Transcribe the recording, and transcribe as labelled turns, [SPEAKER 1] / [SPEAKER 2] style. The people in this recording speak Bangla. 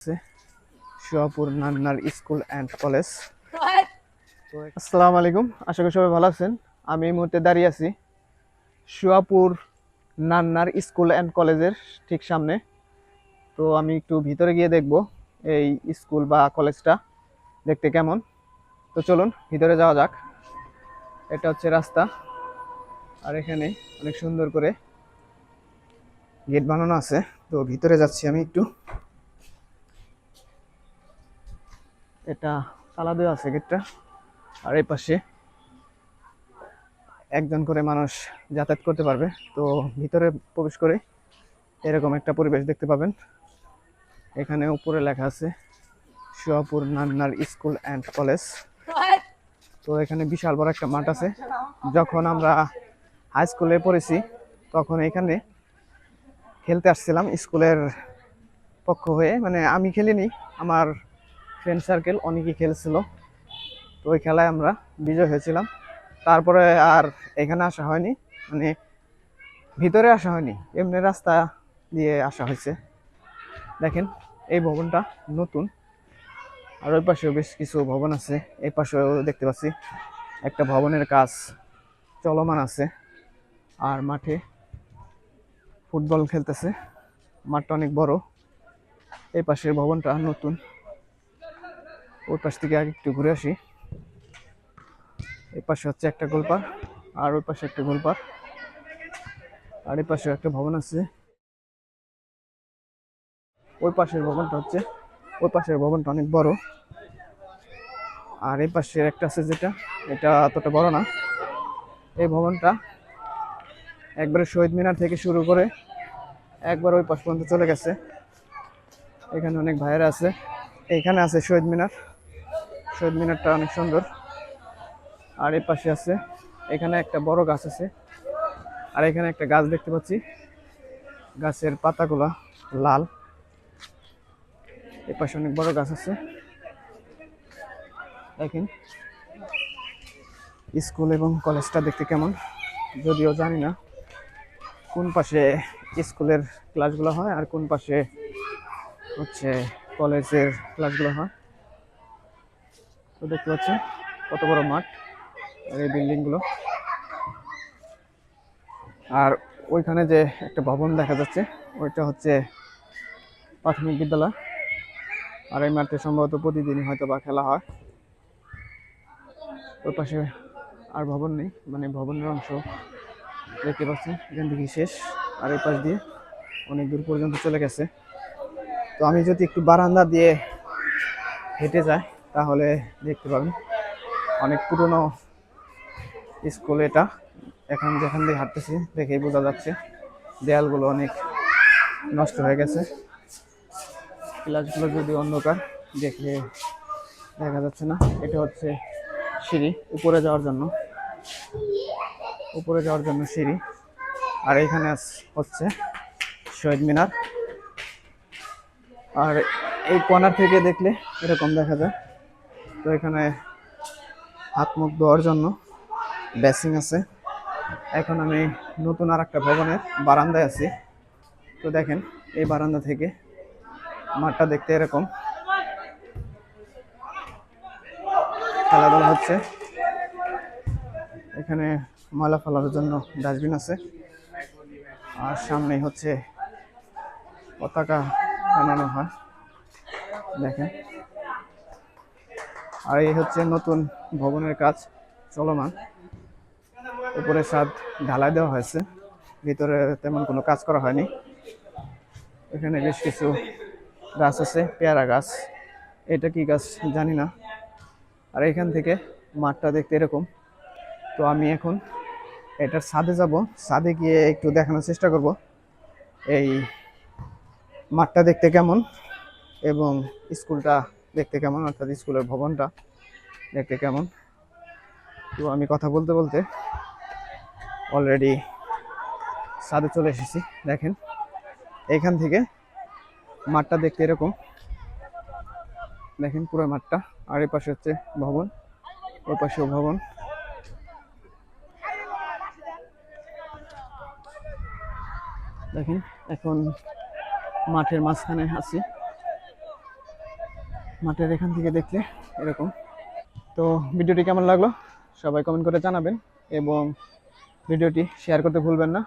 [SPEAKER 1] আছে Suapur Nannar school and college. তো আসসালামু আলাইকুম, আশা করি সবাই ভালো আছেন। আমি এই মুহূর্তে দাঁড়িয়ে আছি সুয়াপুর নান্নার স্কুল অ্যান্ড কলেজের ঠিক সামনে। তো আমি একটু ভিতরে গিয়ে দেখব এই স্কুল বা কলেজটা দেখতে কেমন। তো চলুন ভিতরে যাওয়া যাক। এটা হচ্ছে রাস্তা, আর এখানে অনেক সুন্দর করে গেট বানানো আছে। তো ভিতরে যাচ্ছি আমি একটু। এটা তালা দেওয়া আছে গেটটা, আর এই পাশে একজন করে মানুষ যাতায়াত করতে পারবে। তো ভিতরে প্রবেশ করে এরকম একটা পরিবেশ দেখতে পাবেন। এখানে উপরে লেখা আছে Suapur Nannar school and college. তো এখানে বিশাল বড় একটা মাঠ আছে। যখন আমরা হাই স্কুলে পড়েছি তখন এখানে খেলতে আসছিলাম স্কুলের পক্ষ হয়ে, মানে আমি খেলিনি, আমার ফ্রেন্ড সার্কেল অনেকেই খেলছিল। তো ওই খেলায় আমরা বিজয় হয়েছিলাম। তারপরে আর এখানে আসা হয়নি, মানে ভিতরে আসা হয়নি, এমনি রাস্তা দিয়ে আসা হয়েছে। দেখেন এই ভবনটা নতুন, আর ওই পাশেও বেশ কিছু ভবন আছে। এই পাশেও দেখতে পাচ্ছি একটা ভবনের কাজ চলমান আছে। আর মাঠে ফুটবল খেলতেছে, মাঠটা অনেক বড়। এই পাশের ভবনটা নতুন। ওই পাশ থেকে আগে একটু ঘুরে আসি। এই পাশে হচ্ছে একটা গোলপার, আর ওই পাশে একটা গোলপার, আর এই পাশেও একটা ভবন আছে। ওই পাশের ভবনটা অনেক বড়। আর এই পাশের একটা আছে যেটা, এটা অতটা বড় না। এই ভবনটা একবারে শহীদ মিনার থেকে শুরু করে একবার ওই পাশ পর্যন্ত চলে গেছে। এখানে অনেক ভাইয়েরা আছে। এখানে আছে শহীদ মিনার, শহীদ মিনারটা অনেক সুন্দর। আর এই পাশে আছে, এখানে একটা বড় গাছ আছে। আর এখানে একটা গাছ দেখতে পাচ্ছি, গাছের পাতাগুলা লাল। এই পাশে অনেক বড় গাছ আছে। দেখেন স্কুল এবং কলেজটা দেখতে কেমন, যদিও জানি না কোন পাশে স্কুলের ক্লাসগুলো হয় আর কোন পাশে হচ্ছে কলেজের ক্লাসগুলো হয়। তো দেখতে পাচ্ছেন কত বড় মাঠ আর এই বিল্ডিংগুলো। আর ওইখানে যে একটা ভবন দেখা যাচ্ছে, ওইটা হচ্ছে প্রাথমিক বিদ্যালয়। আর এই মাঠে সম্ভবত প্রতিদিনই হয়তো বা খেলা হয়। ওই পাশে আর ভবন নেই, মানে ভবনের অংশ দেখতে পাচ্ছেন এখান থেকে শেষ, আর এই পাশ দিয়ে অনেক দূর পর্যন্ত চলে গেছে। তো আমি যদি একটু বারান্দা দিয়ে হেঁটে যাই তাহলে দেখতে পাবেন অনেক পুরনো স্কুল এটা। এখন যেখান দিয়ে হাঁটতেছি দেখেই বোঝা যাচ্ছে দেয়ালগুলো অনেক নষ্ট হয়ে গেছে। ক্লাসগুলো যদি অন্ধকার, দেখে দেখা যাচ্ছে না। এটা হচ্ছে সিঁড়ি উপরে যাওয়ার জন্য সিঁড়ি। আর এখানে হচ্ছে শহীদ মিনার। আর এই কর্নার থেকে দেখলে এরকম দেখা যায়। তো এখানে হাত মুখ ধোয়ার জন্য বেসিং আছে। এখন আমি নতুন আর একটা ভবনের বারান্দায় আছি। তো দেখেন এই বারান্দা থেকে মাঠটা দেখতে এরকম। খেলাধুলা হচ্ছে। এখানে ময়লা ফেলার জন্য ডাস্টবিন আছে, আর সামনেই হচ্ছে পতাকা টানানো হয় দেখেন। আর এই হচ্ছে নতুন ভবনের কাজ চলমান। উপরে ছাদ ঢালাই দেওয়া হয়েছে, ভিতরে তেমন কোনো কাজ করা হয়নি। এখানে বেশ কিছু গাছ আছে, পেয়ারা গাছ, এটা কি গাছ জানি না। আর এখান থেকে মাঠটা দেখতে এরকম। তো আমি এখন এটার ছাদে যাব, ছাদে গিয়ে একটু দেখানোর চেষ্টা করব এই মাঠটা দেখতে কেমন এবং স্কুলটা দেখতে কেমন, অর্থাৎ স্কুলের ভবনটা দেখতে কেমন। তো আমি কথা বলতে বলতে অলরেডি ছাদে চলে এসেছি। দেখেন এইখান থেকে মাঠটা দেখতে এরকম, দেখেন পুরো মাঠটা। আর এই পাশে হচ্ছে ভবন, ওই পাশেও ভবন। দেখেন এখন মাঠের মাঝখানে আছি। মাঠের এখান থেকে দেখলে এরকম। তো ভিডিওটি কেমন লাগলো সবাই কমেন্ট করে জানাবেন এবং ভিডিওটি শেয়ার করতে ভুলবেন না।